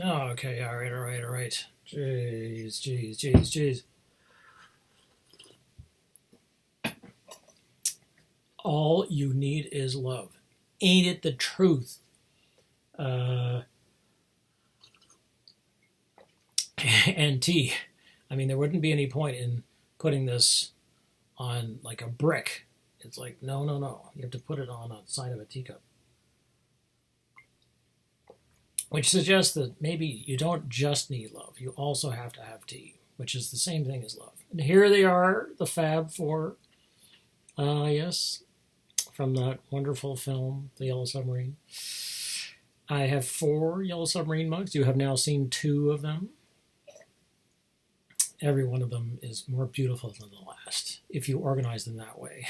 Oh, okay. All right. All right. All right. Jeez. Jeez. Jeez. Jeez. All you need is love. Ain't it the truth? Uh, and tea. I mean, there wouldn't be any point in putting this on like a brick. It's like, no, no, no. You have to put it on the side of a teacup. Which suggests that maybe you don't just need love. You also have to have tea, which is the same thing as love. And here they are, the Fab Four. Yes, from that wonderful film, The Yellow Submarine. I have 4 Yellow Submarine mugs. You have now seen 2 of them. Every one of them is more beautiful than the last, if you organize them that way.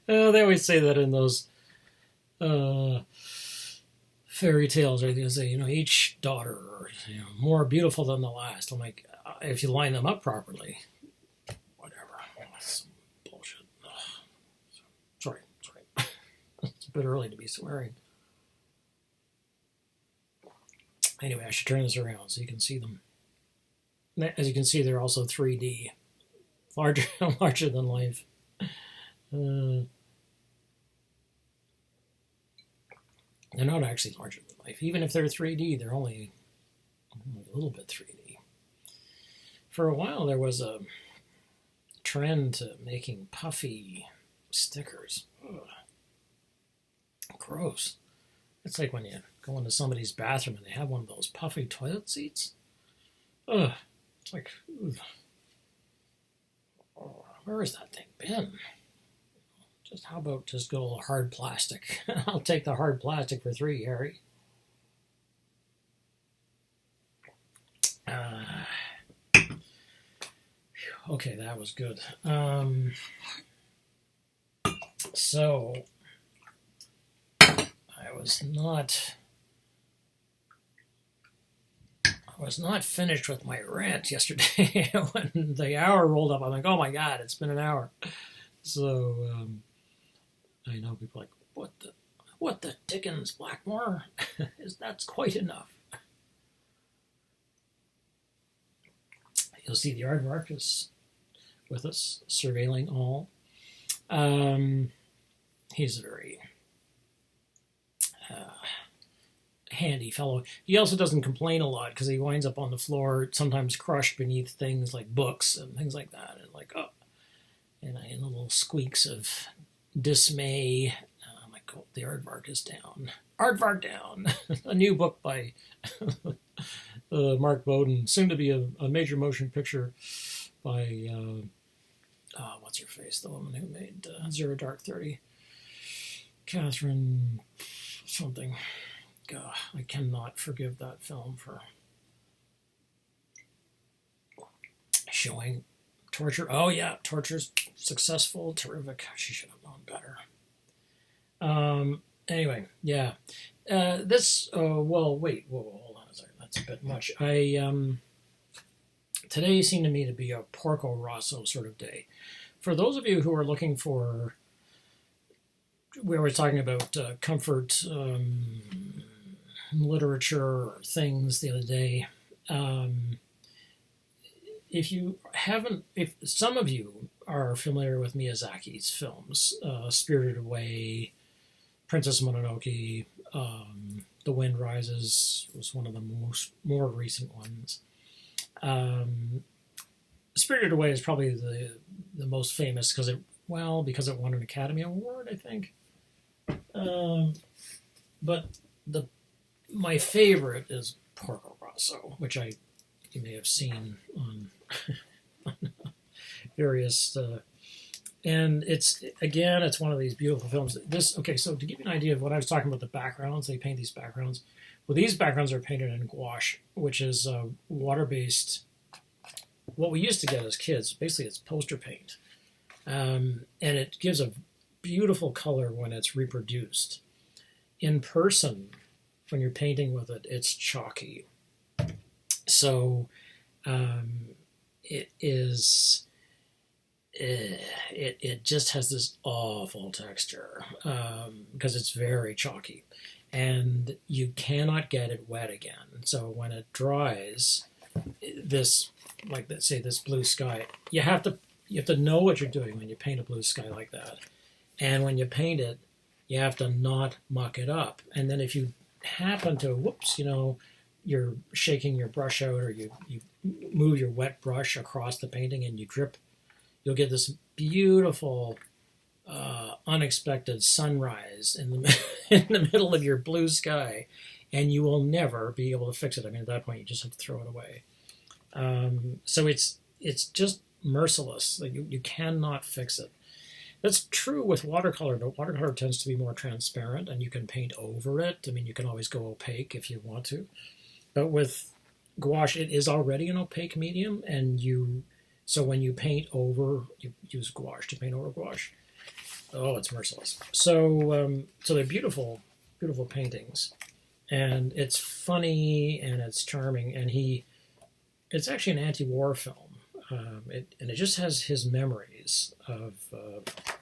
They always say that in those fairy tales, right? They say, each daughter, more beautiful than the last. I'm like, if you line them up properly, whatever. That's some bullshit. Sorry. It's a bit early to be swearing. Anyway, I should turn this around so you can see them. As you can see, they're also 3D, larger than life. They're not actually larger than life. Even if they're 3D, they're only a little bit 3D. For a while, there was a trend to making puffy stickers. Ugh. Gross. It's like when you go into somebody's bathroom and they have one of those puffy toilet seats. Ugh. It's like, ugh. Oh, where has that thing been? How about just go hard plastic? I'll take the hard plastic for 3, Harry. Okay, that was good. So I was not finished with my rant yesterday. When the hour rolled up, I'm like, oh my god, it's been an hour. So I know people are like, what the dickens, Blackmore? That's quite enough. You'll see the aardvark is with us, surveilling all. He's a very handy fellow. He also doesn't complain a lot because he winds up on the floor, sometimes crushed beneath things like books and things like that, and like, oh, and little squeaks of dismay. I'm like, oh, the aardvark is down. Aardvark down. A new book by Mark Bowden, soon to be a major motion picture by what's her face, the woman who made Zero Dark 30, Catherine something. God, I cannot forgive that film for showing torture. Oh yeah, torture's successful, terrific. She should have known better. Anyway, yeah. This. Well, wait. Whoa, hold on a second. That's a bit much. Today seemed to me to be a Porco Rosso sort of day. For those of you who are looking for, we were talking about comfort literature or things the other day. If some of you are familiar with Miyazaki's films, Spirited Away, Princess Mononoke, The Wind Rises was one of the more recent ones. Spirited Away is probably the most famous because it won an Academy Award, I think. But my favorite is Porco Rosso, which you may have seen on various. And it's one of these beautiful films. So to give you an idea of what I was talking about, the backgrounds, they paint these backgrounds. Well, these backgrounds are painted in gouache, which is water-based. What we used to get as kids, basically it's poster paint. And it gives a beautiful color when it's reproduced. In person, when you're painting with it, it's chalky. So it is... It just has this awful texture because it's very chalky. and you cannot get it wet again. So when it dries, this, like let's say this blue sky, you have to know what you're doing when you paint a blue sky like that. And when you paint it, you have to not muck it up. And then if you happen to, whoops, you're shaking your brush out, or you move your wet brush across the painting and you drip, you'll get this beautiful, unexpected sunrise in the in the middle of your blue sky, and you will never be able to fix it. I mean, at that point, you just have to throw it away. So it's just merciless. Like you cannot fix it. That's true with watercolor, but watercolor tends to be more transparent, and you can paint over it. I mean, you can always go opaque if you want to. But with gouache, it is already an opaque medium, and so when you paint over, you use gouache to paint over gouache. Oh, it's merciless. So they're beautiful, beautiful paintings, and it's funny and it's charming, and it's actually an anti-war film. And it just has his memories of.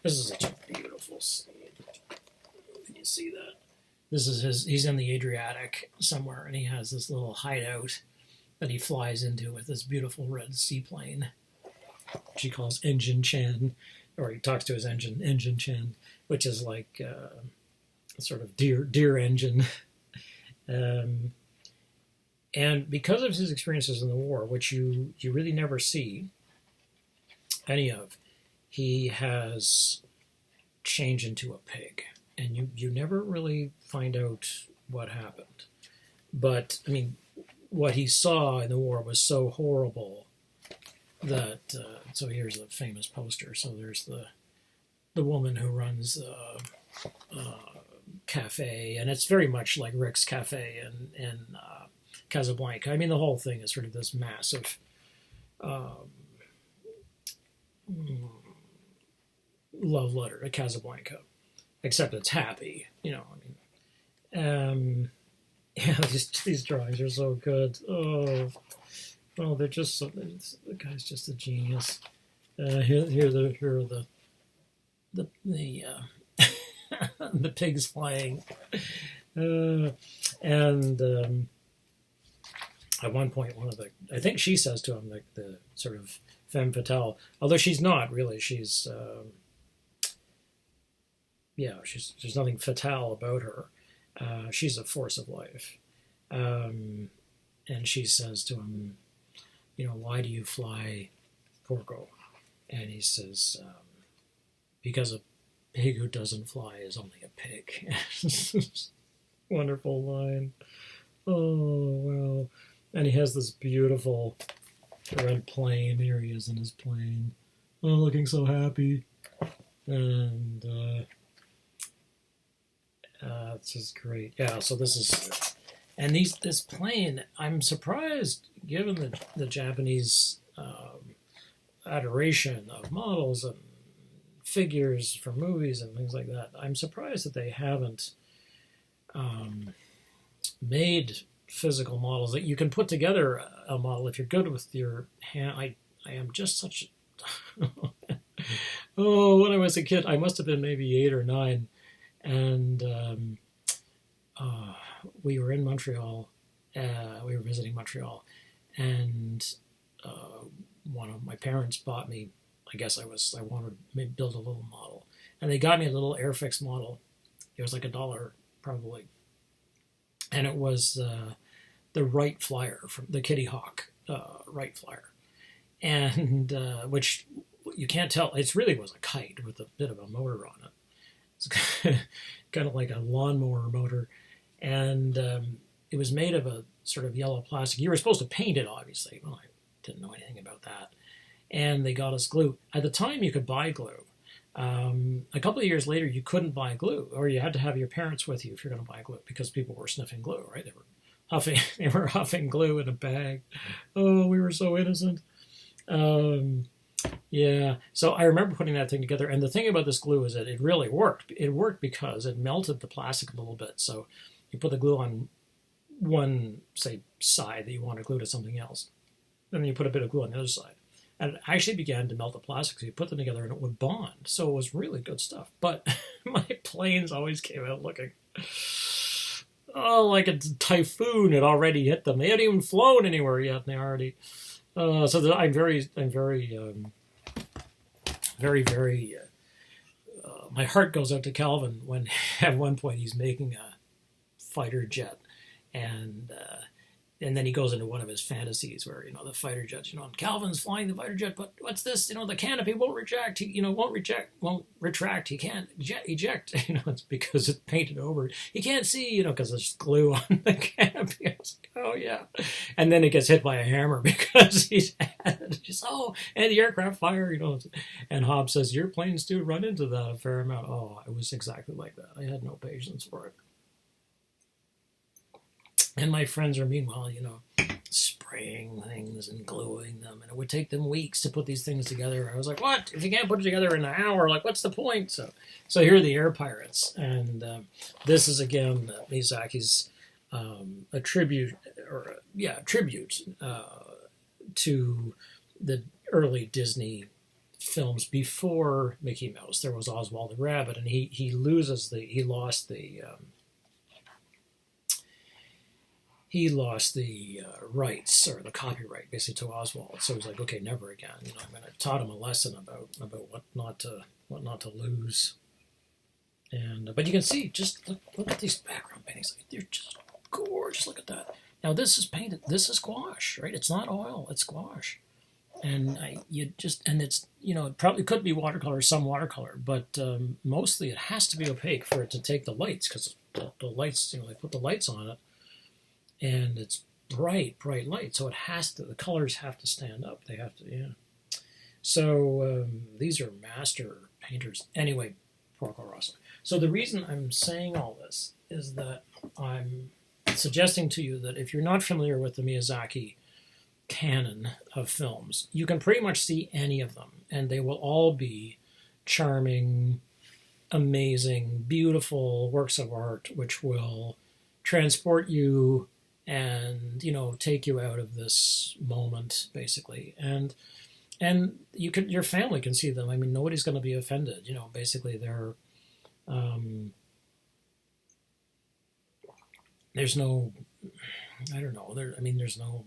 This is such a beautiful scene. Can you see that? This is he's in the Adriatic somewhere, and he has this little hideout that he flies into with this beautiful red seaplane, which he calls Engine Chan, or he talks to his Engine Chan, which is like sort of dear engine. And because of his experiences in the war, which you really never see any of, he has changed into a pig. And you never really find out what happened. But, I mean, what he saw in the war was so horrible that, so here's the famous poster. So there's the woman who runs cafe, and it's very much like Rick's Cafe in Casablanca. I mean, the whole thing is sort of this massive love letter to Casablanca, except it's happy, I mean, yeah, these drawings are so good. Oh, they're just so. The guy's just a genius. Here are the the pigs flying, and. At one point, I think she says to him, like the sort of femme fatale, although she's not really. She's, there's nothing fatale about her. She's a force of life. And she says to him, why do you fly Porco? And he says, because a pig who doesn't fly is only a pig. Wonderful line. Oh, wow. And he has this beautiful red plane. Here he is in his plane. Oh, looking so happy. And it's just great. Yeah, so this is... And this plane, I'm surprised, given the Japanese adoration of models and figures from movies and things like that, I'm surprised that they haven't made physical models that you can put together a model if you're good with your hand. I am just such oh, when I was a kid, I must have been maybe 8 or 9, and we were in Montreal. We were visiting Montreal, and one of my parents bought me, I guess I wanted to maybe build a little model, and they got me a little Airfix model. It was like $1 probably. And it was the Wright Flyer, from the Kitty Hawk Wright Flyer, and which you can't tell. It really was a kite with a bit of a motor on it. It's kind of like a lawnmower motor, and it was made of a sort of yellow plastic. You were supposed to paint it, obviously. Well, I didn't know anything about that, and they got us glue. At the time, you could buy glue. A couple of years later, you couldn't buy glue, or you had to have your parents with you if you're going to buy glue, because people were sniffing glue, right? They were huffing glue in a bag. Oh, we were so innocent. Yeah. So I remember putting that thing together, and the thing about this glue is that it really worked. It worked because it melted the plastic a little bit. So you put the glue on one, say, side that you want to glue to something else, and then you put a bit of glue on the other side. And it actually began to melt the plastic, so you put them together and it would bond. So it was really good stuff. But my planes always came out looking oh, like a typhoon had already hit them. They hadn't even flown anywhere yet, and they already. I'm very. My heart goes out to Calvin when at one point he's making a fighter jet, and then he goes into one of his fantasies where the fighter jet, Calvin's flying the fighter jet, but what's this? The canopy won't retract. Won't retract. He can't eject. It's because it's painted over. He can't see. Because there's glue on the canopy. I was like, oh yeah, and then it gets hit by a hammer because he's just anti-aircraft fire. And Hobbs says your planes do run into that a fair amount. Oh, it was exactly like that. I had no patience for it. And my friends are, meanwhile, spraying things and gluing them. And it would take them weeks to put these things together. I was like, what? If you can't put it together in an hour, what's the point? So here are the Air Pirates. And this is, again, Miyazaki's a tribute, to the early Disney films before Mickey Mouse. There was Oswald the Rabbit, and he lost the rights or the copyright basically to Oswald. So he's like, okay, never again. I'm going to taught him a lesson about what not to lose. And but you can see, just look at these background paintings. They're just gorgeous. Look at that. Now this is painted. This is gouache, right? It's not oil. It's gouache. And it's it probably could be watercolor, some watercolor, but mostly it has to be opaque for it to take the lights, because the lights, they put the lights on it. And it's bright light, so the colors have to stand up. They have to, yeah. So these are master painters. Anyway, Porco Rosso. So the reason I'm saying all this is that I'm suggesting to you that if you're not familiar with the Miyazaki canon of films, you can pretty much see any of them, and they will all be charming, amazing, beautiful works of art, which will transport you and take you out of this moment, basically, and your family can see them. I mean, nobody's going to be offended. Basically, they're there's no, I don't know. There's no.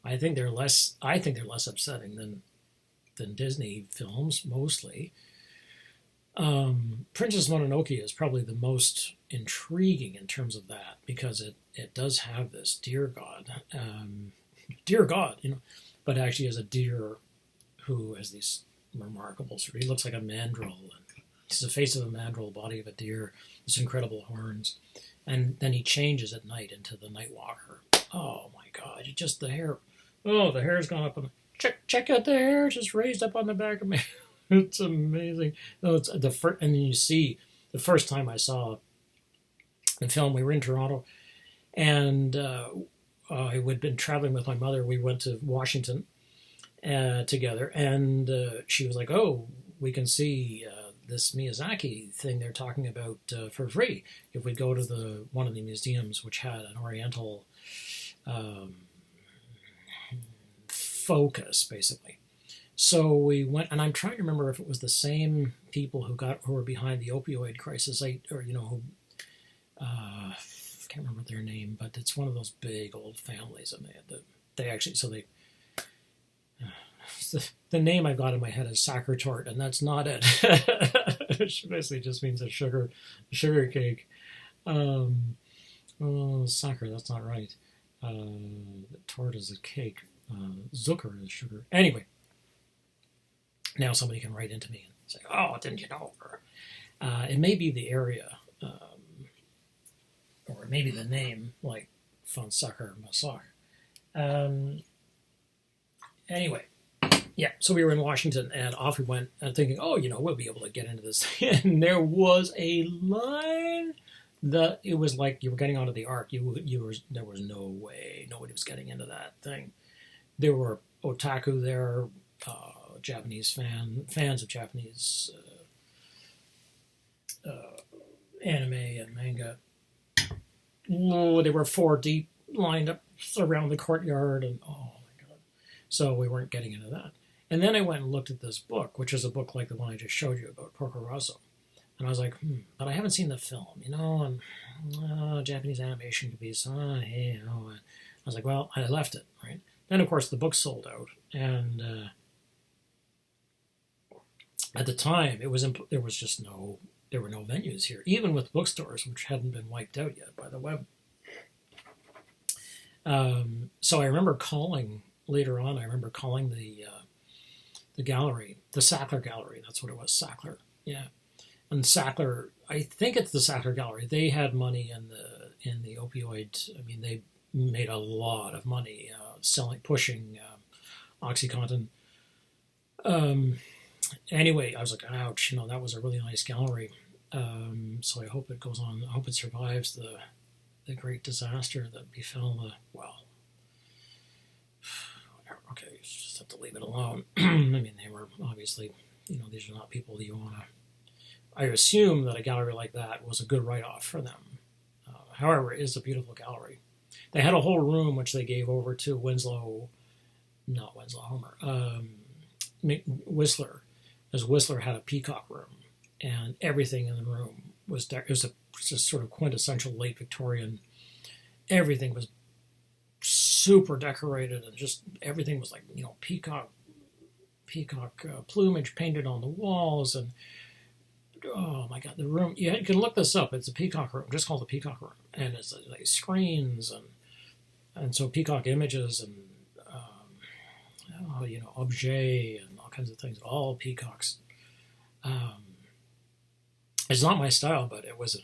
I think they're less upsetting than Disney films mostly. Princess Mononoke is probably the most intriguing in terms of that, because it does have this deer god, but actually is a deer who has these remarkable, he looks like a mandrill, and he's the face of a mandrill, body of a deer, this incredible horns, and then he changes at night into the Night Walker. Oh my God! The hair. Oh, the hair's gone up on. Check out the hair, just raised up on the back of me. It's amazing. No, it's and then you see the first time I saw the film, we were in Toronto, and I had been traveling with my mother. We went to Washington together, and she was like, "Oh, we can see this Miyazaki thing they're talking about for free if we go to one of the museums which had an Oriental focus, basically." So we went, and I'm trying to remember if it was the same people who were behind the opioid crisis, I can't remember their name, but it's one of those big old families, and the name I got in my head is Sachertorte, and that's not it. Which basically just means a sugar cake. Sacher, that's not right. Tort is a cake. Zucker is sugar. Anyway. Now somebody can write into me and say, "Oh, didn't you know?" Or, it may be the area, or it may be the name, like von Sacher Massach. Anyway, yeah. So we were in Washington, and off we went, and thinking, "Oh, we'll be able to get into this." And there was a line that it was like you were getting onto the Ark. There was no way nobody was getting into that thing. There were otaku there. Japanese fans of Japanese anime and manga. Oh, they were 4 deep, lined up around the courtyard, and oh my God! So we weren't getting into that. And then I went and looked at this book, which is a book like the one I just showed you about Porco Rosso, And I was like, but I haven't seen the film, and Japanese animation could be so, hey, I was like, well, I left it, right? Then, of course, the book sold out. And at the time, there were no venues here, even with bookstores, which hadn't been wiped out yet by the web. So I remember calling later on. I remember calling the gallery, the Sackler Gallery. That's what it was, Sackler. Yeah, and Sackler. I think it's the Sackler Gallery. They had money in the opioid. I mean, they made a lot of money pushing OxyContin. Anyway, I was like, ouch. That was a really nice gallery. So I hope it goes on. I hope it survives the great disaster that befell the, well, okay, you just have to leave it alone. I mean, they were obviously, these are not people that you want to, I assume that a gallery like that was a good write-off for them. However, it is a beautiful gallery. They had a whole room which they gave over to Whistler, because Whistler had a peacock room, and everything in the room was just sort of quintessential late Victorian. Everything was super decorated, and just everything was like peacock plumage painted on the walls, and oh my god, the room, you can look this up. It's a peacock room, just called the peacock room, and it's like screens and so peacock images and objet and all kinds of things, all peacocks. It's not my style, but it was an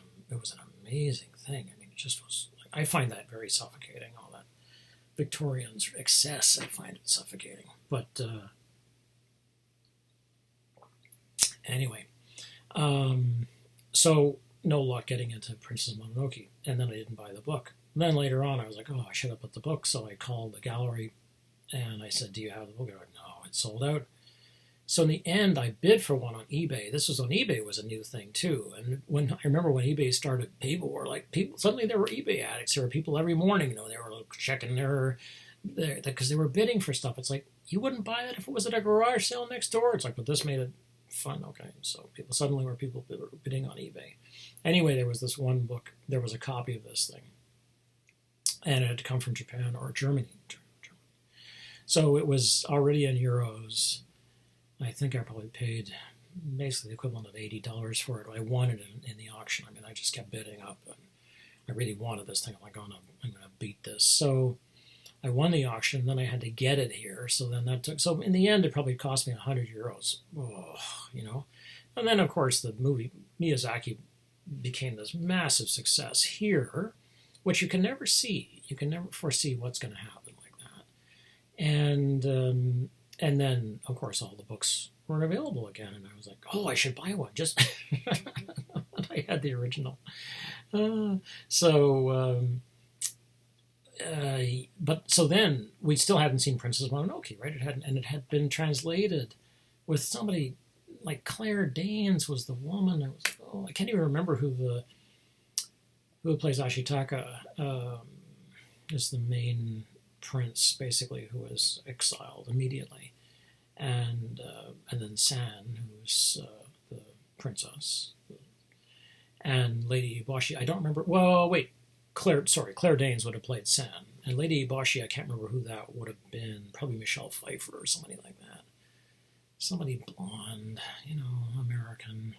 amazing thing. I mean, it just was. I find that very suffocating. All that Victorian excess, I find it suffocating. But anyway, so no luck getting into Princess Mononoke, and then I didn't buy the book. And then later on, I was like, oh, I should have put the book. So I called the gallery, and I said, do you have the book? They're like, no, it's sold out. So in the end, I bid for one on eBay. This was on eBay, was a new thing too. And I remember when eBay started, people were like, suddenly there were eBay addicts. There were people every morning, they were checking because they were bidding for stuff. It's like, you wouldn't buy it if it was at a garage sale next door. It's like, but this made it fun. Okay, so people were bidding on eBay. Anyway, there was this one book. There was a copy of this thing, and it had come from Japan or Germany. So it was already in euros. I think I probably paid basically the equivalent of $80 for it. I wanted it in the auction. I mean, I just kept bidding up, and I really wanted this thing. I'm like, oh no, I'm going to beat this. So I won the auction. Then I had to get it here. So then so in the end, it probably cost me €100. Oh, And then, of course, the movie Miyazaki became this massive success here, which you can never see. You can never foresee what's going to happen like that. And then, of course, all the books were available again, and I was like, oh, I should buy one. Just I had the original. But so then we still hadn't seen Princess Mononoke, right? It had been translated with somebody like Claire Danes was the woman. I can't even remember who plays Ashitaka is the main prince, basically, who was exiled immediately, and then San, who's the princess, and Lady Ibashi. I don't remember. Well, wait, Claire Danes would have played San, and Lady Ibashi. I can't remember who that would have been. Probably Michelle Pfeiffer or somebody like that. Somebody blonde, American,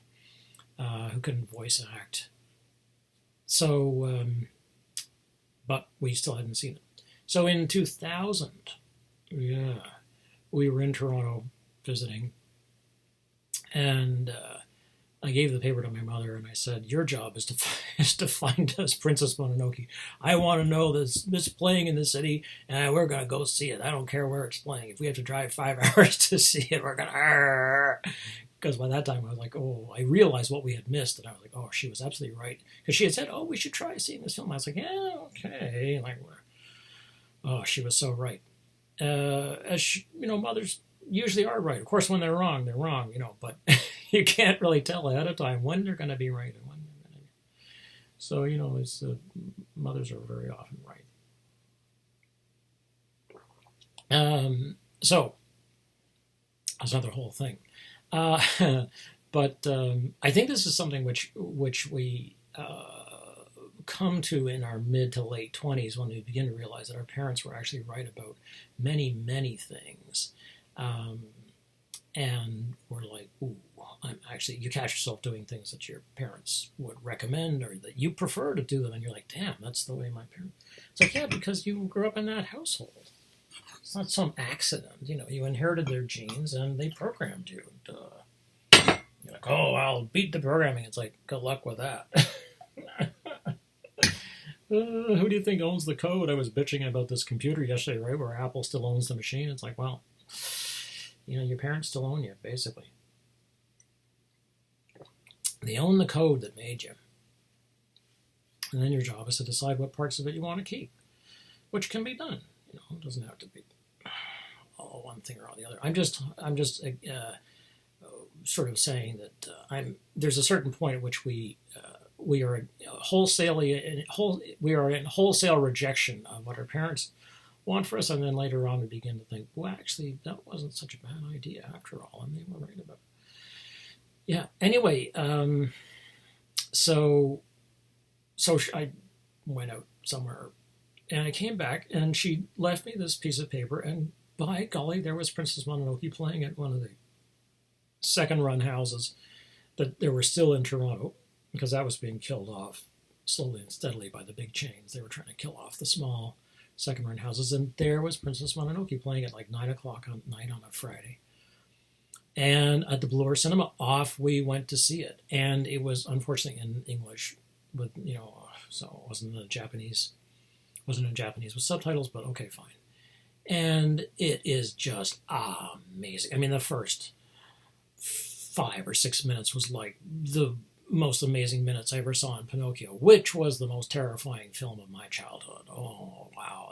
who couldn't voice act. So, but we still hadn't seen it. So in 2000, we were in Toronto visiting, and I gave the paper to my mother, and I said, your job is to find us Princess Mononoke. I want to know this playing in the city, and we're going to go see it. I don't care where it's playing. If we have to drive 5 hours to see it, we're going to... Because by that time, I was like, I realized what we had missed, and I was like, oh, she was absolutely right. Because she had said, we should try seeing this film. I was like, yeah, okay. She was so right. Mothers usually are right. Of course, when they're wrong, but you can't really tell ahead of time when they're going to be right and when they're going to be. So, mothers are very often right. So, that's another whole thing. But I think this is something which we come to in our mid to late 20s when we begin to realize that our parents were actually right about many things. And we're like, ooh, you catch yourself doing things that your parents would recommend or that you prefer to do them, and you're like, damn, that's the way my parents. It's like, yeah, because you grew up in that household. It's not some accident, you inherited their genes and they programmed you. Duh. You're like, oh, I'll beat the programming. It's like, good luck with that. Who do you think owns the code? I was bitching about this computer yesterday, right, where Apple still owns the machine. It's like, well, your parents still own you, basically. They own the code that made you. And then your job is to decide what parts of it you want to keep, which can be done. It doesn't have to be all one thing or all the other. I'm just sort of saying that there's a certain point at which we are in wholesale rejection of what our parents want for us, and then later on we begin to think, well, actually, that wasn't such a bad idea after all, and they were right about it. Yeah. Anyway, so I went out somewhere, and I came back, and she left me this piece of paper, and by golly, there was Princess Mononoke playing at one of the second-run houses that there were still in Toronto, because that was being killed off slowly and steadily by the big chains. They were trying to kill off the small second-run houses, and there was Princess Mononoke playing at like 9 o'clock at night on a Friday. And at the Bloor Cinema, off we went to see it. And it was, unfortunately, in English, with, so it wasn't in Japanese with subtitles, but okay, fine. And it is just amazing. I mean, the first 5 or 6 minutes was like the most amazing minutes I ever saw in Pinocchio, which was the most terrifying film of my childhood. Oh, wow,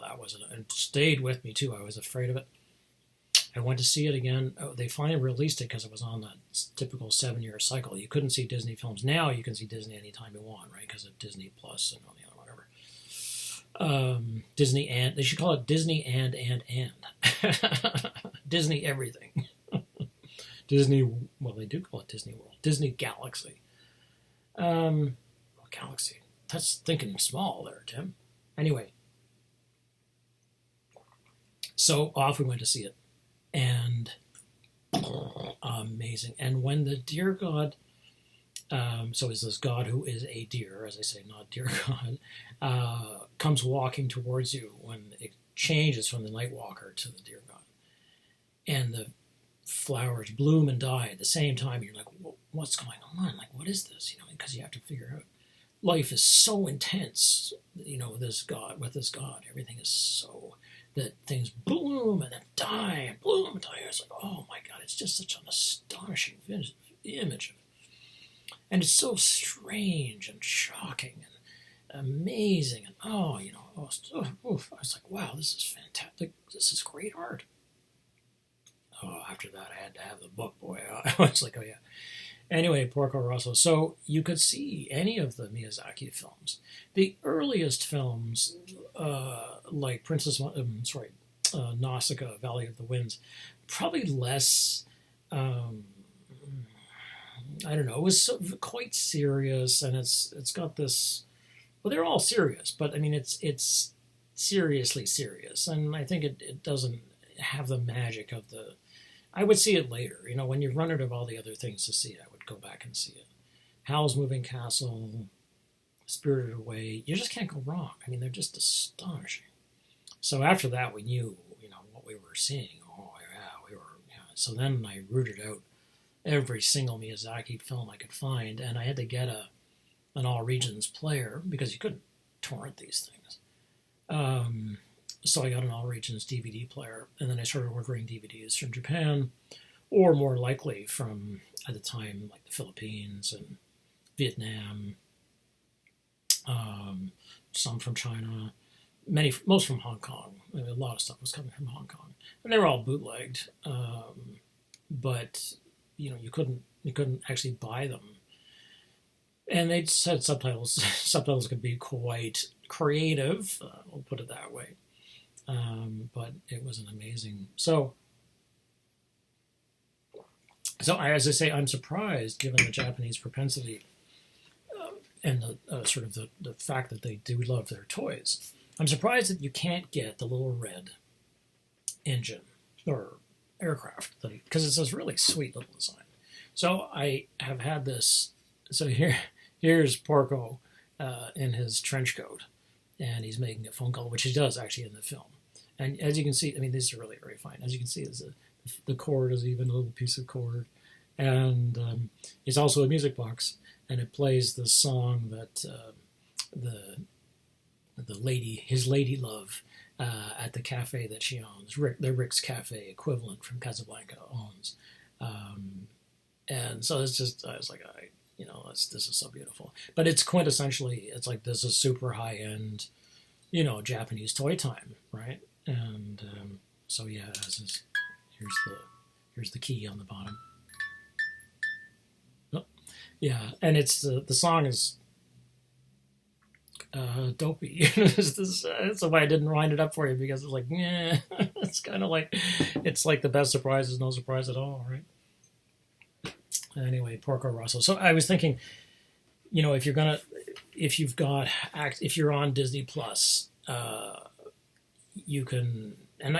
it stayed with me too. I was afraid of it. I went to see it again. Oh, they finally released it because it was on that typical 7-year cycle. You couldn't see Disney films. Now you can see Disney anytime you want, right? Because of Disney Plus and all the other whatever. Disney and they should call it Disney and Disney everything. Disney. Well, they do call it Disney World. Disney Galaxy. Galaxy. That's thinking small there, Tim. Anyway, so off we went to see it, and amazing. And when the deer god, so is this god who is a deer, as I say, not deer god, comes walking towards you, when it changes from the night walker to the deer god, and the flowers bloom and die at the same time. You're like, what's going on? Like, what is this? Because you have to figure out. Life is so intense, with this God. Everything is so that things bloom and then die and bloom and die. It's like, oh my God, it's just such an astonishing image. And it's so strange and shocking and amazing. And I was like, wow, this is fantastic. This is great art. Oh, after that, I had to have the book, boy. I was like, oh yeah. Anyway, Porco Rosso. So you could see any of the Miyazaki films. The earliest films, like Nausicaa, Valley of the Winds, probably less. I don't know. It was quite serious, and it's got this. Well, they're all serious, but I mean, it's seriously serious, and I think it doesn't have the magic of the. I would see it later. When you run out of all the other things to see, I would go back and see it. Howl's Moving Castle, Spirited Away. You just can't go wrong. I mean, they're just astonishing. So after that, we knew, what we were seeing. Oh, yeah, So then I rooted out every single Miyazaki film I could find, and I had to get an All Regions player because you couldn't torrent these things. So I got an All Regions DVD player, and then I started ordering DVDs from Japan, or more likely from, at the time, like the Philippines and Vietnam, some from China, most from Hong Kong. I mean, a lot of stuff was coming from Hong Kong, and they were all bootlegged. But you couldn't actually buy them, and they said subtitles. Subtitles could be quite creative. We'll put it that way. But it was an amazing. So So, as I say, I'm surprised given the Japanese propensity and the sort of the fact that they do love their toys. I'm surprised that you can't get the little red engine or aircraft because it's this really sweet little design. So I have had this. So here's Porco in his trench coat, and he's making a phone call, which he does actually in the film. And as you can see, I mean, these are really very fine. As you can see, the cord is even a little piece of cord, and it's also a music box, and it plays the song that the lady, his lady love, at the cafe that she owns, the Rick's Cafe equivalent from Casablanca owns. And so it's just, I was like, this is so beautiful. But it's quintessentially, it's like this is super high end, Japanese toy time, right? And so yeah, here's the key on the bottom. Oh, yeah, and it's the song is dopey. That's why I didn't wind it up for you because it's like, yeah, it's kind of like, it's like the best surprise is no surprise at all, right? Anyway, Porco Rosso. So I was thinking, if you're on Disney Plus, you can,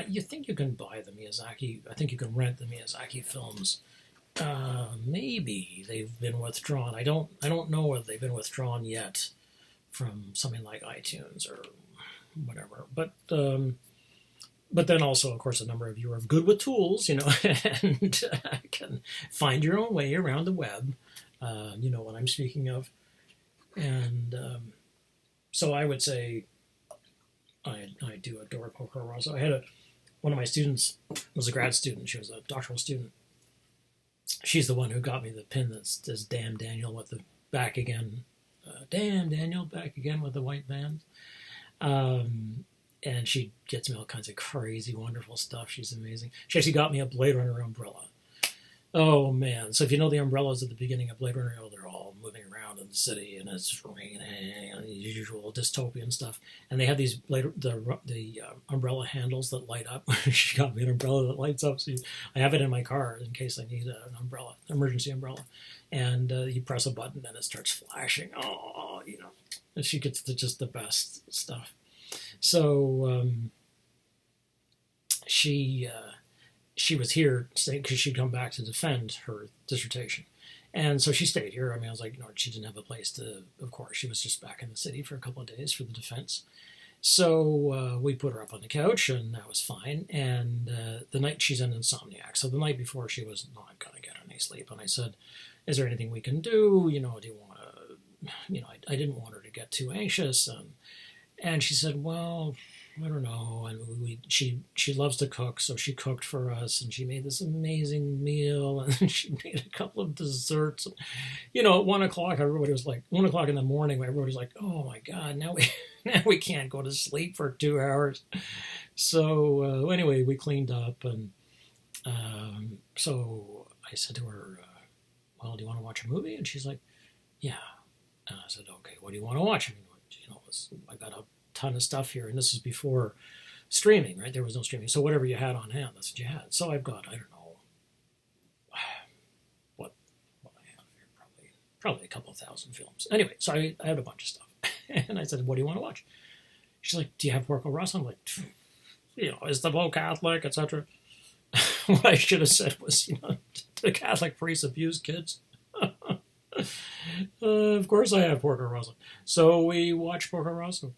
you think you can buy the Miyazaki. I think you can rent the Miyazaki films. Maybe they've been withdrawn. I don't know whether they've been withdrawn yet from something like iTunes or whatever. But then also, of course, a number of you are good with tools, and can find your own way around the web. You know what I'm speaking of. And so I would say I do adore Porco Rosso. I had one of my students was a grad student. She was a doctoral student. She's the one who got me the pin that says "Damn Daniel" with the back again. Damn Daniel, back again with the white band. And she gets me all kinds of crazy, wonderful stuff. She's amazing. She actually got me a Blade Runner umbrella. Oh, man. So if you know the umbrellas at the beginning of Blade Runner, they're all moving around in the city, and it's raining, and the usual dystopian stuff. And they have these the umbrella handles that light up. She got me an umbrella that lights up. So I have it in my car in case I need an umbrella, emergency umbrella. And you press a button, and it starts flashing. Oh, and she gets just the best stuff. So she was here because she'd come back to defend her dissertation. And so she stayed here. I mean, I was like, she didn't have a place to, of course, she was just back in the city for a couple of days for the defense. So we put her up on the couch, and that was fine. And the night she's an insomniac. So the night before, she was not going to get any sleep. And I said, is there anything we can do? Do you want to, I didn't want her to get too anxious. And she said, well, I don't know. And she loves to cook, so she cooked for us, and she made this amazing meal, and she made a couple of desserts. At 1 o'clock, everybody was like, 1 o'clock in the morning, everybody was like, oh my God, now we can't go to sleep for 2 hours. So anyway, we cleaned up, and so I said to her, well, do you want to watch a movie? And she's like, yeah. And I said, okay, what do you want to watch? I mean, I got a ton of stuff here, and this is before streaming, right? There was no streaming, so whatever you had on hand, that's what you had. So I've got, I don't know, what I have here, probably a couple of thousand films. Anyway, so I had a bunch of stuff, and I said, "What do you want to watch?" She's like, "Do you have Porco Rosso?" I'm like, "Is the Pope Catholic, etc." What I should have said was, the Catholic priests abuse kids. Of course I have Porco Rosso. So we watched Porco Rosso.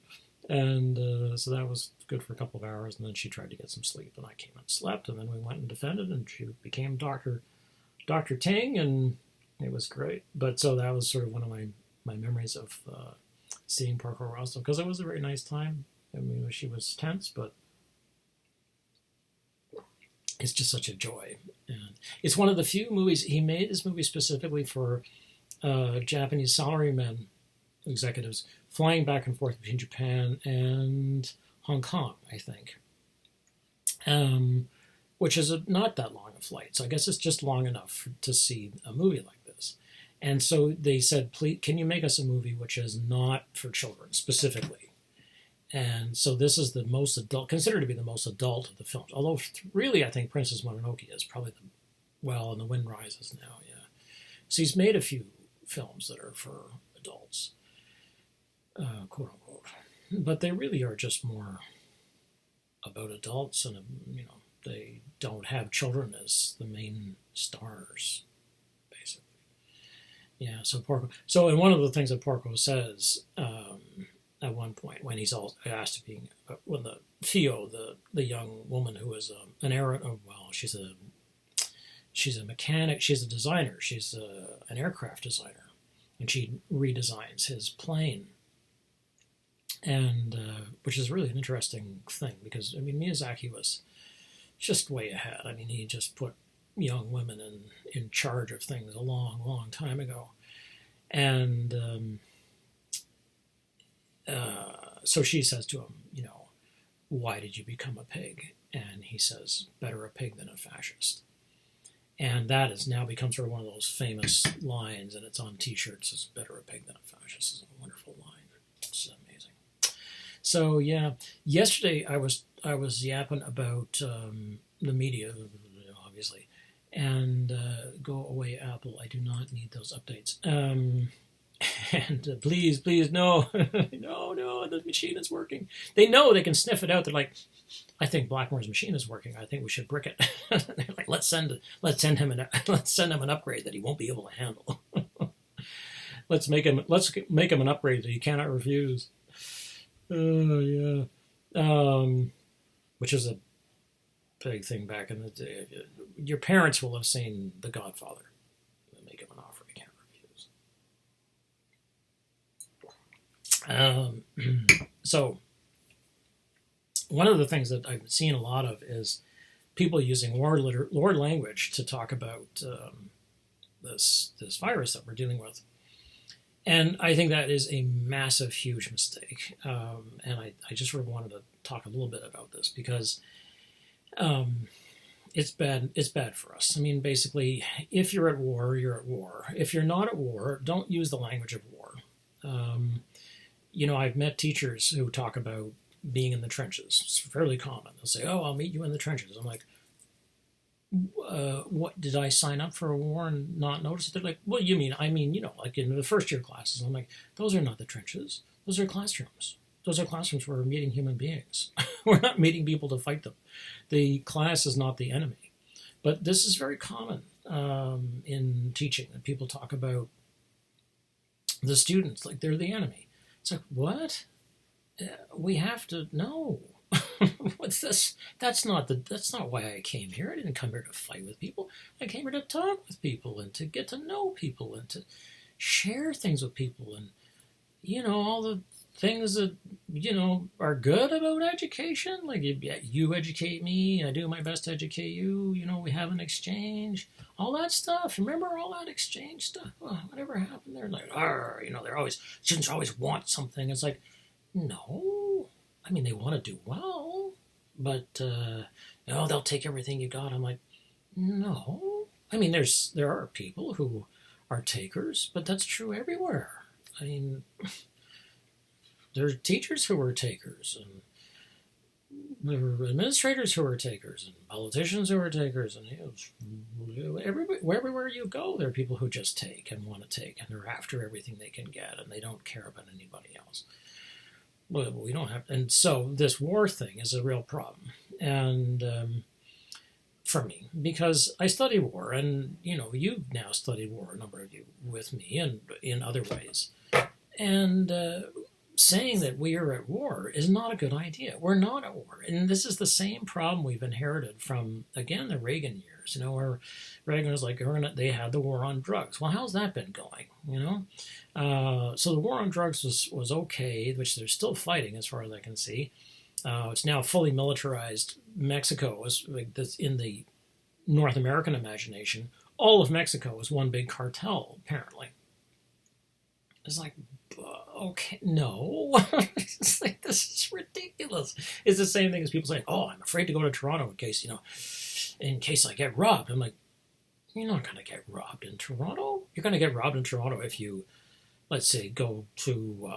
And so that was good for a couple of hours. And then she tried to get some sleep. And I came and slept. And then we went and defended. And she became Dr. Ting. And it was great. But so that was sort of one of my memories of seeing Porco Rosso. Because it was a very nice time. I mean, she was tense, but it's just such a joy. And it's one of the few movies. He made this movie specifically for Japanese salarymen, executives, flying back and forth between Japan and Hong Kong, I think, which is not that long a flight. So I guess it's just long enough to see a movie like this. And so they said, please, can you make us a movie which is not for children specifically? And so this is the most adult, considered to be the most adult of the films. Although really I think Princess Mononoke is probably well, and The Wind Rises now, yeah. So he's made a few films that are for adults, quote unquote, but they really are just more about adults, and they don't have children as the main stars, basically. Yeah. So Porco. So, and one of the things that Porco says at one point when he's all asked to be when the Theo, the young woman who is an well, she's a mechanic, she's a designer, she's an aircraft designer, and she redesigns his plane, and which is really an interesting thing because Miyazaki was just way ahead. He just put young women in charge of things a long time ago, and so she says to him, why did you become a pig? And he says, better a pig than a fascist. And that has now become sort of one of those famous lines, and it's on T-shirts. It's better a pig than a fascist. It's a wonderful line. It's amazing. So yeah, yesterday I was yapping about the media, obviously, and go away Apple. I do not need those updates. And please, no, no, the machine is working. They know they can sniff it out. They're like, I think Blackmore's machine is working. I think we should brick it. They're like, let's send him an upgrade that he won't be able to handle. let's make him an upgrade that he cannot refuse. Oh yeah, which is a big thing back in the day. Your parents will have seen The Godfather. Make him an offer he can't refuse. So one of the things that I've seen a lot of is people using Lord language to talk about this virus that we're dealing with. And I think that is a massive, huge mistake. And I just sort of wanted to talk a little bit about this because it's bad. It's bad for us. Basically, if you're at war, you're at war. If you're not at war, don't use the language of war. I've met teachers who talk about being in the trenches. It's fairly common. They'll say, "Oh, I'll meet you in the trenches." I'm like, what, did I sign up for a war and not notice it? They're like, what do you mean? Like in the first year classes. I'm like, those are not the trenches. Those are classrooms. Those are classrooms where we're meeting human beings. We're not meeting people to fight them. The class is not the enemy. But this is very common in teaching, that people talk about the students like they're the enemy. It's like, what? We have to know. What's this? That's not why I came here. I didn't come here to fight with people. I came here to talk with people and to get to know people and to share things with people and all the things that are good about education. Like you educate me, I do my best to educate you. We have an exchange, all that stuff. Remember all that exchange stuff? Whatever happened there? Like, students always want something. It's like, no. They want to do well, but they'll take everything you got. I'm like, no. There are people who are takers, but that's true everywhere. There are teachers who are takers, and there are administrators who are takers, and politicians who are takers, and everywhere you go, there are people who just take and want to take, and they're after everything they can get, and they don't care about anybody else. Well, we don't have, and so this war thing is a real problem, and for me, because I study war, and you've now studied war, a number of you with me, and in other ways, and saying that we are at war is not a good idea. We're not at war, and this is the same problem we've inherited from, again, the Reagan years. Where Reagan was like, they had the war on drugs. Well, how's that been going? So the war on drugs was okay, which they're still fighting as far as I can see. It's now fully militarized. Mexico is like this in the North American imagination. All of Mexico is one big cartel, apparently. It's like, okay, no. It's like, this is ridiculous. It's the same thing as people saying, "Oh, I'm afraid to go to Toronto in case I get robbed." I'm like, you're not going to get robbed in Toronto. You're going to get robbed in Toronto if you, let's say, go to,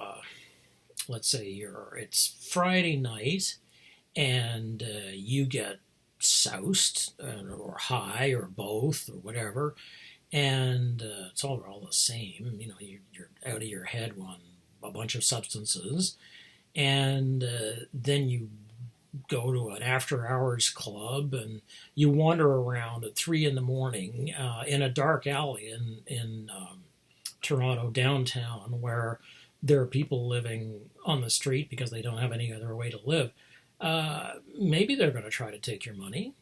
it's Friday night, and you get soused or high or both or whatever, and it's all the same. You're out of your head on a bunch of substances, and then you go to an after hours club and you wander around at 3 a.m. In a dark alley in Toronto downtown, where there are people living on the street because they don't have any other way to live. Maybe they're going to try to take your money.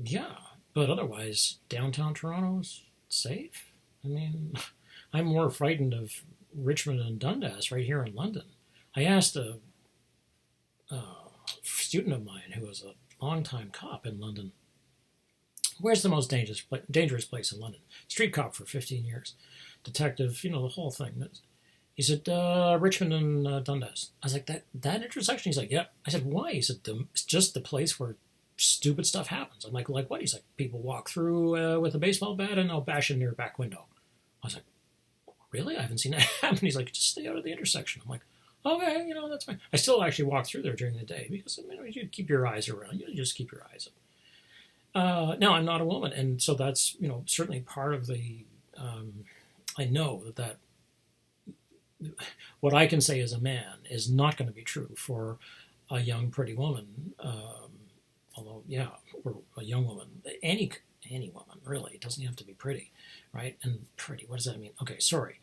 Yeah, but otherwise, downtown Toronto's safe. I mean, I'm more frightened of Richmond and Dundas right here in London. I asked a student of mine who was a longtime cop in London, where's the most dangerous place in London? Street cop for 15 years. Detective, the whole thing. He said, Richmond and Dundas. I was like, that intersection? He's like, yeah. I said, why? He said, it's just the place where stupid stuff happens. I'm like what? He's like, people walk through with a baseball bat and they'll bash in their back window. I was like, really? I haven't seen that happen. He's like, just stay out of the intersection. I'm like, okay, that's fine. I still actually walk through there during the day because you keep your eyes around. You just keep your eyes up. Now, I'm not a woman, and so that's certainly part of the. I know that what I can say as a man is not going to be true for a young, pretty woman. Although, yeah, or a young woman, any woman really. It doesn't have to be pretty, right? And pretty, what does that mean? Okay, sorry.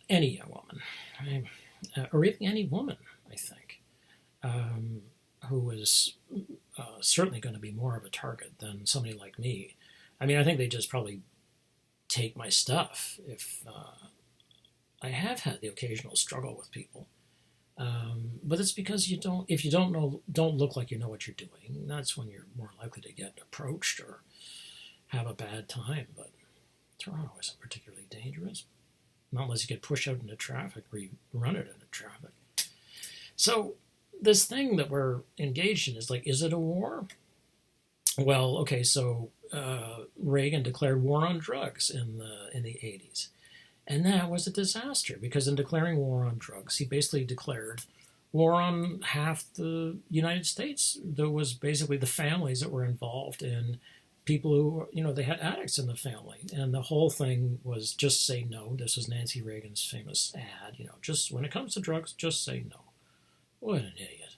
Any young woman, right? Or even any woman, I think, who is certainly going to be more of a target than somebody like me. I mean, I think they just probably take my stuff if I have had the occasional struggle with people. But it's because if you don't look like you know what you're doing, that's when you're more likely to get approached or have a bad time. But Toronto isn't particularly dangerous. Not unless you get pushed out into traffic or you run it into traffic. So this thing that we're engaged in is it a war? Well, okay, so Reagan declared war on drugs in the 80s. And that was a disaster because in declaring war on drugs, he basically declared war on half the United States. There was basically the families that were involved in people who, they had addicts in the family. And the whole thing was just say no. This is Nancy Reagan's famous ad, just when it comes to drugs, just say no. What an idiot.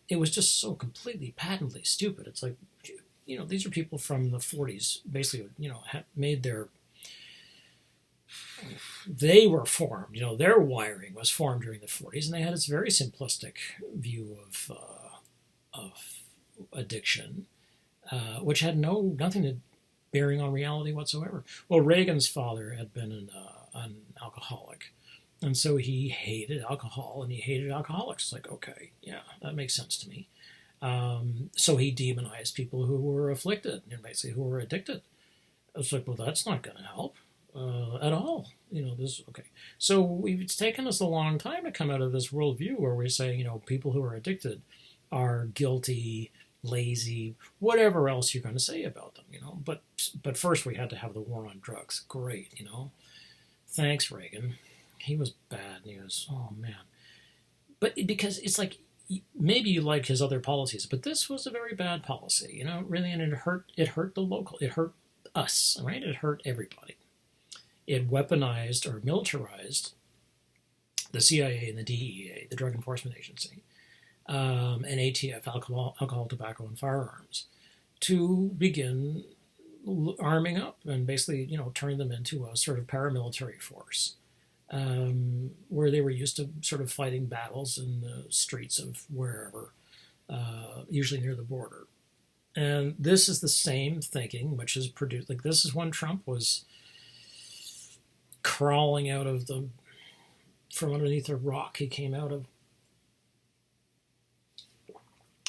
It was just so completely, patently stupid. It's like, these are people from the 40s, basically, had made they were formed, their wiring was formed during the 40s, and they had this very simplistic view of addiction, which had nothing to bearing on reality whatsoever. Well, Reagan's father had been an alcoholic, and so he hated alcohol and he hated alcoholics. It's like, okay, yeah, that makes sense to me. So he demonized people who were afflicted, basically who were addicted. I was like, well, that's not going to help at all. Okay. So it's taken us a long time to come out of this worldview where we're saying, people who are addicted are guilty, lazy, whatever else you're going to say about them, But first we had to have the war on drugs. Great, Thanks, Reagan. He was bad, and he was, oh man. But because it's like, maybe you like his other policies, but this was a very bad policy, really, and it hurt the local, it hurt us, right? It hurt everybody. It weaponized or militarized the CIA and the DEA, the Drug Enforcement Agency, and ATF, alcohol, tobacco, and firearms, to begin arming up and basically, turning them into a sort of paramilitary force, where they were used to sort of fighting battles in the streets of wherever, usually near the border. And this is the same thinking which is produced, this is when Trump was crawling out of from underneath a rock he came out of.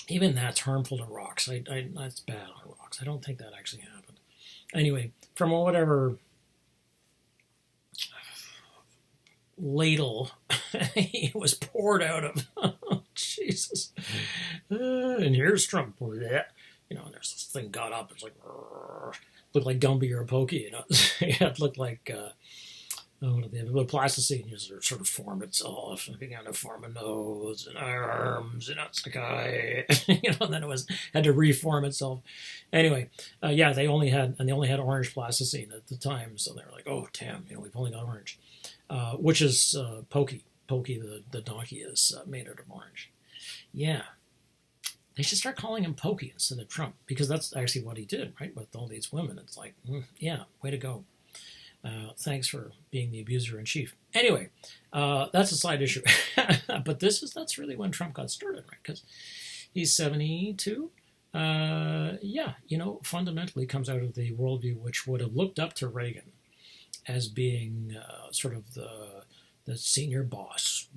Even that's harmful to rocks. That's bad on rocks. I don't think that actually happened. Anyway, from whatever ladle he was poured out of. Jesus. And here's Trump. Yeah. And there's this thing got up. It's like, looked like Gumby or Pokey. It looked like the plasticine sort of formed itself and began to form a nose and arms and it's like and then had to reform itself. Anyway, they only had orange plasticine at the time, so they were like, oh damn, we've only got orange, which is Pokey. Pokey the donkey is made out of orange. Yeah. They should start calling him Pokey instead of Trump, because that's actually what he did, right? With all these women. It's like, yeah, way to go. Thanks for being the abuser in chief. Anyway, that's a side issue. But that's really when Trump got started, right? Because he's 72. Fundamentally comes out of the worldview which would have looked up to Reagan as being sort of the senior boss,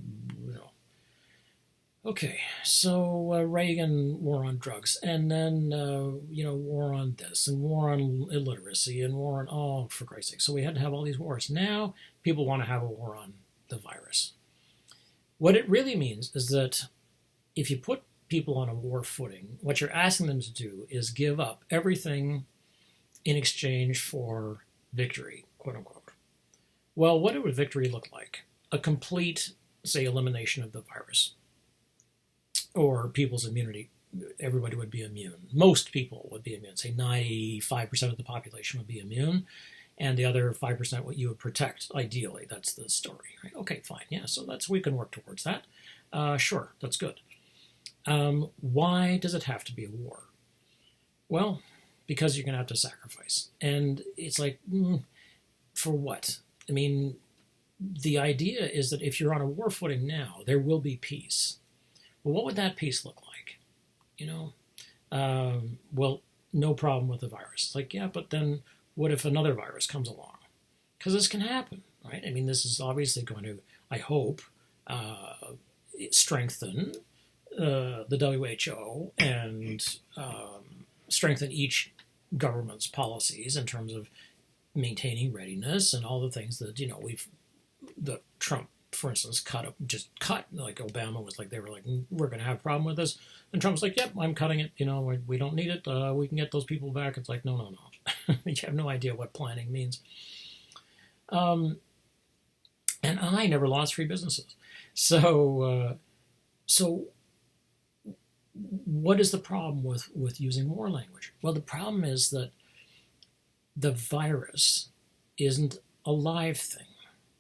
Okay, so Reagan, war on drugs, and then, war on this, and war on illiteracy, and war on, oh, for Christ's sake. So we had to have all these wars. Now people want to have a war on the virus. What it really means is that if you put people on a war footing, what you're asking them to do is give up everything in exchange for victory, quote unquote. Well, what would victory look like? A complete, say, elimination of the virus. Or people's immunity, everybody would be immune. Most people would be immune. Say 95% of the population would be immune, and the other 5% what you would protect, ideally. That's the story, right? Okay, fine. Yeah, so we can work towards that. Sure, that's good. Why does it have to be a war? Well, because you're going to have to sacrifice. And it's like, for what? I mean, the idea is that if you're on a war footing now, there will be peace. Well, what would that peace look like? Well, no problem with the virus. It's like, yeah, but then what if another virus comes along? Because this can happen, right? I mean, this is obviously going to, I hope, strengthen the WHO and strengthen each government's policies in terms of maintaining readiness and all the things that, that Trump, for instance, cut, like Obama was like, they were like, we're going to have a problem with this. And Trump was like, yep, I'm cutting it. We don't need it. We can get those people back. It's like, no. You have no idea what planning means. And I never lost free businesses. So what is the problem with using war language? Well, the problem is that the virus isn't a live thing.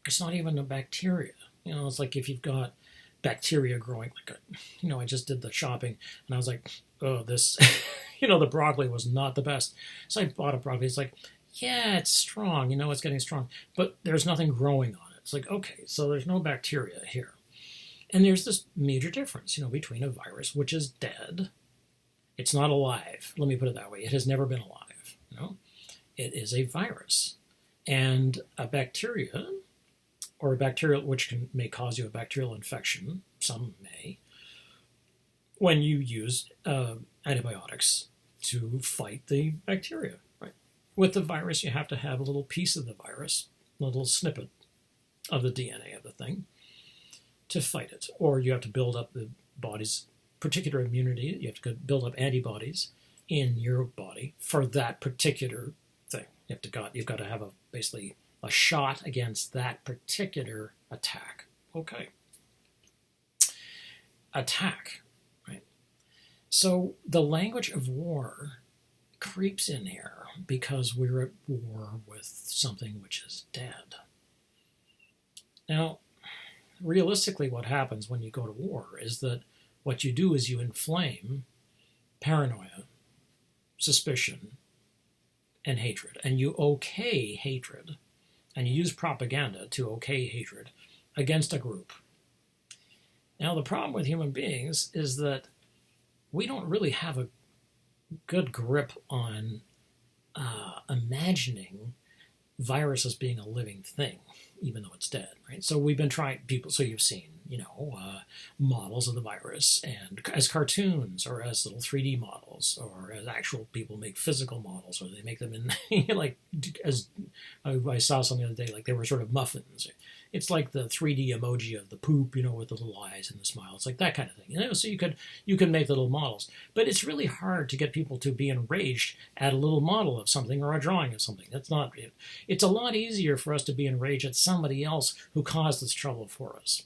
It's not even a bacteria. It's like if you've got bacteria growing, I just did the shopping and I was like, oh, this, the broccoli was not the best. So I bought a broccoli. It's like, yeah, it's strong. It's getting strong, but there's nothing growing on it. It's like, okay, so there's no bacteria here. And there's this major difference, between a virus, which is dead. It's not alive. Let me put it that way. It has never been alive. It is a virus. And a bacteria, or a bacterial, which may cause you a bacterial infection, some may, when you use antibiotics to fight the bacteria. Right? With the virus, you have to have a little piece of the virus, a little snippet of the DNA of the thing, to fight it. Or you have to build up the body's particular immunity. You have to build up antibodies in your body for that particular thing. You've got to have basically a shot against that particular attack. Okay. Attack, right? So the language of war creeps in here because we're at war with something which is dead. Now, realistically, what happens when you go to war is that what you do is you inflame paranoia, suspicion, and hatred. And you okay hatred, and you use propaganda to okay hatred against a group. Now, the problem with human beings is that we don't really have a good grip on imagining virus as being a living thing, even though it's dead, right? So we've been trying, so you've seen, models of the virus, and as cartoons, or as little 3D models, or as actual people make physical models, or they make them in, as I saw something the other day, like they were sort of muffins It's like the 3D emoji of the poop, with the little eyes and the smile. It's like that kind of thing. So you could make little models, but it's really hard to get people to be enraged at a little model of something or a drawing of something. That's not. It's a lot easier for us to be enraged at somebody else who caused this trouble for us.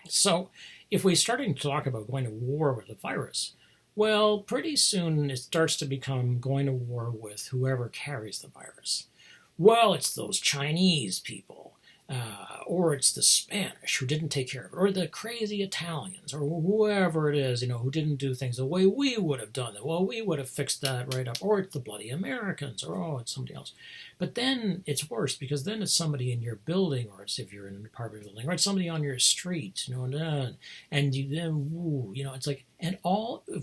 So, if we're starting to talk about going to war with a virus, well, pretty soon it starts to become going to war with whoever carries the virus. Well, it's those Chinese people, or it's the Spanish who didn't take care of it, or the crazy Italians, or whoever it is, who didn't do things the way we would have done it. Well, we would have fixed that right up. Or it's the bloody Americans, or it's somebody else. But then it's worse, because then it's somebody in your building, or it's if you're in an apartment building, or it's somebody on your street, and you then, it's like, and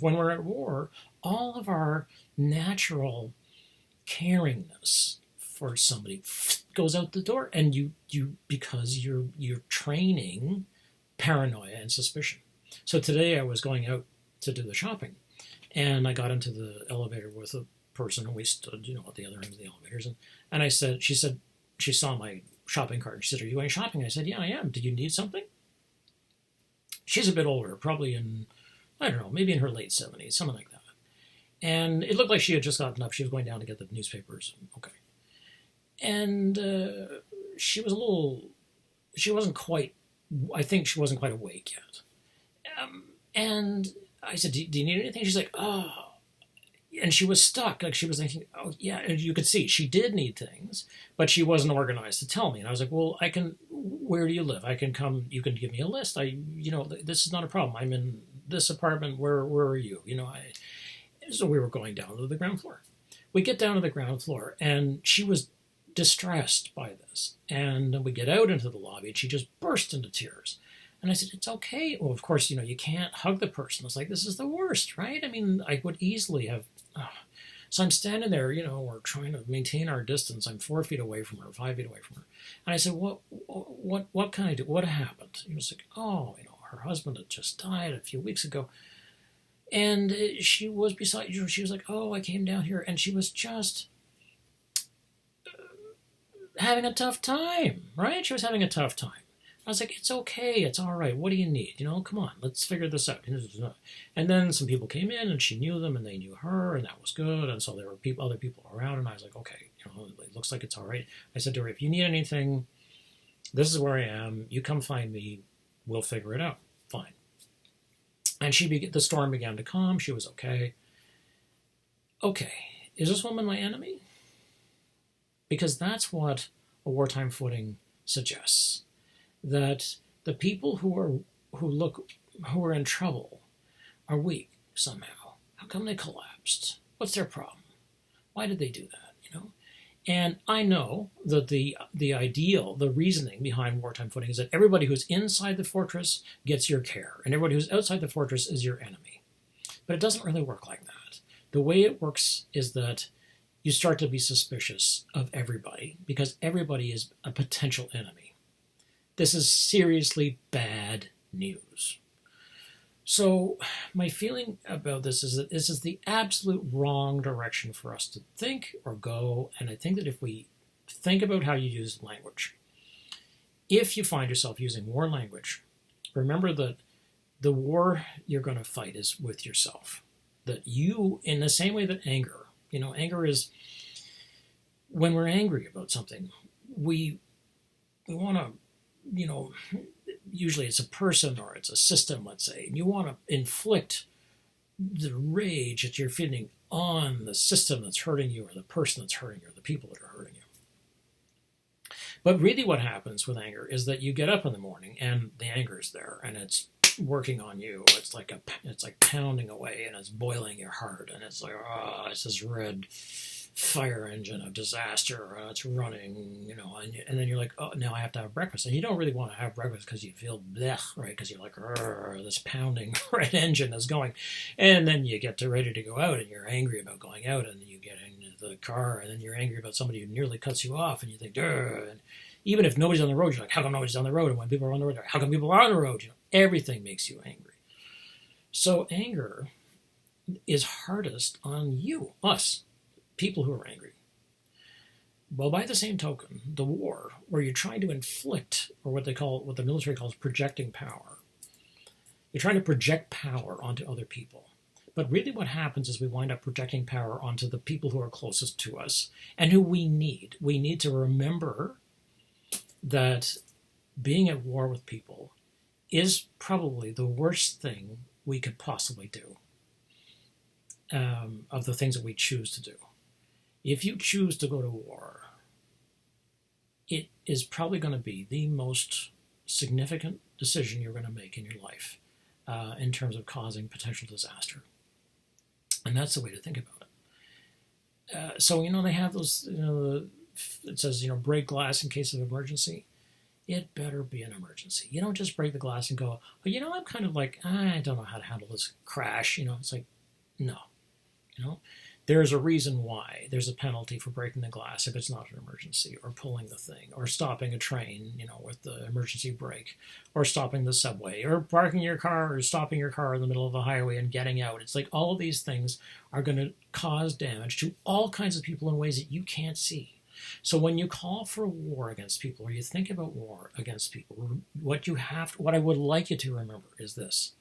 when we're at war, all of our natural caringness for somebody goes out the door, and you because you're training paranoia and suspicion. So today I was going out to do the shopping, and I got into the elevator with a person, and we stood, at the other end of the elevators, and she said she saw my shopping cart, and she said, "Are you going shopping?" I said, "Yeah, I am. Did you need something?" She's a bit older, probably in, I don't know, maybe in her late 70s, something like that. And it looked like she had just gotten up. She was going down to get the newspapers. Okay. And she wasn't quite awake yet. And I said, do you need anything? She's like, oh. And she was stuck. Like, she was thinking, oh, yeah. And you could see she did need things, but she wasn't organized to tell me. And I was like, well, where do you live? I can come, you can give me a list. This is not a problem. I'm in this apartment. Where are you? So we were going down to the ground floor. We get down to the ground floor, and she was distressed by this. And we get out into the lobby, and she just burst into tears. And I said, it's okay. Well, of course, you can't hug the person. It's like, this is the worst, right? I mean, I would easily have. So I'm standing there, we're trying to maintain our distance. I'm 4 feet away from her, 5 feet away from her. And I said, what can I do? What happened? He was like, oh, her husband had just died a few weeks ago. And she was beside you. She was like, oh, I came down here. And she was just having a tough time, right? She was having a tough time. I was like, it's okay, it's all right. What do you need? Come on, let's figure this out. And then some people came in, and she knew them, and they knew her, and that was good. And so there were other people around, and I was like, okay, it looks like it's all right. I said to her, if you need anything, this is where I am. You come find me. We'll figure it out. Fine. And the storm began to calm. She was okay. Okay, is this woman my enemy? Because that's what a wartime footing suggests. That the people who are in trouble are weak somehow. How come they collapsed? What's their problem? Why did they do that? And I know that the reasoning behind wartime footing is that everybody who's inside the fortress gets your care, and everybody who's outside the fortress is your enemy. But it doesn't really work like that. The way it works is that you start to be suspicious of everybody, because everybody is a potential enemy. This is seriously bad news. So my feeling about this is that this is the absolute wrong direction for us to think or go. And I think that if we think about how you use language, if you find yourself using war language, remember that the war you're going to fight is with yourself. That you, in the same way that anger is when we're angry about something, we want to, usually it's a person or it's a system, let's say, and you want to inflict the rage that you're feeling on the system that's hurting you, or the person that's hurting you, or the people that are hurting you. But really what happens with anger is that you get up in the morning and the anger is there, and it's working on you. It's like pounding away, and it's boiling your heart, and it's like, it's this red fire engine of disaster. It's running, and then you're like, oh, now I have to have breakfast. And you don't really want to have breakfast because you feel blech, right? Because you're like, this pounding red engine is going. And then you get ready to go out, and you're angry about going out, and you get into the car, and then you're angry about somebody who nearly cuts you off, and you think, and even if nobody's on the road, you're like, how come nobody's on the road? And when people are on the road, how come people are on the road? Everything makes you angry. So anger is hardest on you, us, people who are angry. Well, by the same token, the war, where you're trying to inflict, or what the military calls projecting power, you're trying to project power onto other people. But really, what happens is we wind up projecting power onto the people who are closest to us and who we need. We need to remember that being at war with people is probably the worst thing we could possibly do, of the things that we choose to do. If you choose to go to war, it is probably going to be the most significant decision you're going to make in your life, in terms of causing potential disaster. And that's the way to think about it. So, they have those, it says, break glass in case of emergency. It better be an emergency. You don't just break the glass and go, oh, I'm kind of like, I don't know how to handle this crash. It's like, no. There's a reason why there's a penalty for breaking the glass if it's not an emergency, or pulling the thing, or stopping a train, with the emergency brake, or stopping the subway, or parking your car, or stopping your car in the middle of a highway and getting out. It's like all of these things are going to cause damage to all kinds of people in ways that you can't see. So when you call for war against people, or you think about war against people, what I would like you to remember is this: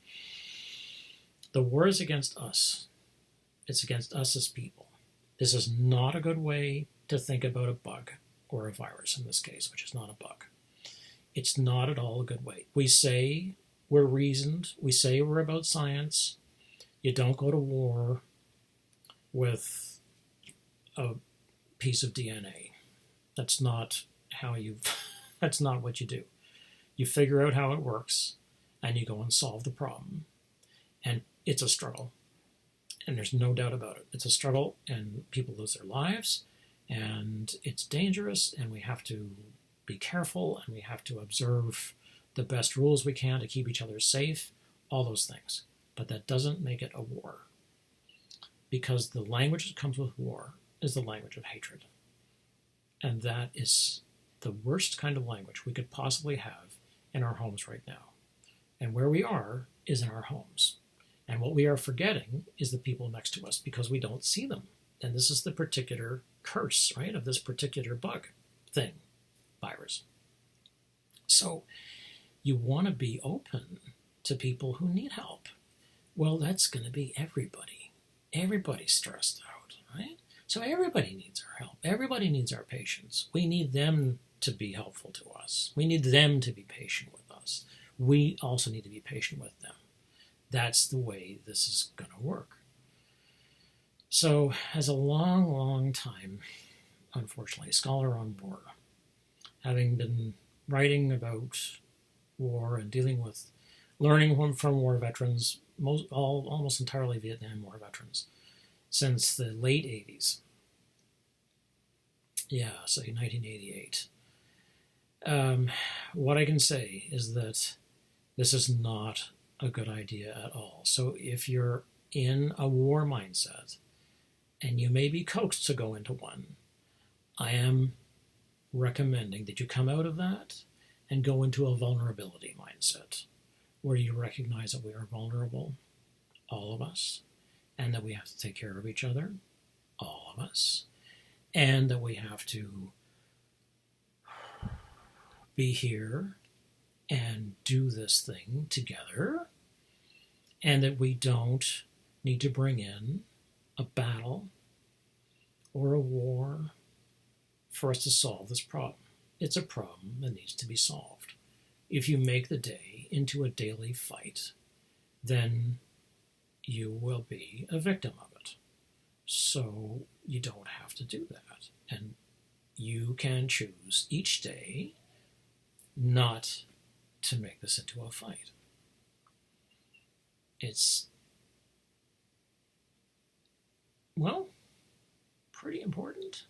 the war is against us. It's against us as people. This is not a good way to think about a bug, or a virus in this case, which is not a bug. It's not at all a good way. We say we're reasoned. We say we're about science. You don't go to war with a piece of DNA. That's not that's not what you do. You figure out how it works, and you go and solve the problem. And it's a struggle. And there's no doubt about it. It's a struggle, and people lose their lives, and it's dangerous, and we have to be careful, and we have to observe the best rules we can to keep each other safe, all those things. But that doesn't make it a war, because the language that comes with war is the language of hatred. And that is the worst kind of language we could possibly have in our homes right now. And where we are is in our homes. And what we are forgetting is the people next to us, because we don't see them. And this is the particular curse, right, of this particular bug thing, virus. So you want to be open to people who need help. Well, that's going to be everybody. Everybody's stressed out, right? So everybody needs our help. Everybody needs our patience. We need them to be helpful to us. We need them to be patient with us. We also need to be patient with them. That's the way this is going to work. So, as a long, long time, unfortunately, scholar on war, having been writing about war and learning from war veterans, almost entirely Vietnam War veterans, since the late 80s. Yeah, so 1988. What I can say is that this is not a good idea at all. So if you're in a war mindset, and you may be coaxed to go into one, I am recommending that you come out of that and go into a vulnerability mindset, where you recognize that we are vulnerable, all of us, and that we have to take care of each other, all of us, and that we have to be here and do this thing together, and that we don't need to bring in a battle or a war for us to solve this problem. It's a problem that needs to be solved. If you make the day into a daily fight, then you will be a victim of it. So you don't have to do that. And you can choose each day not to make this into a fight. It's, well, pretty important.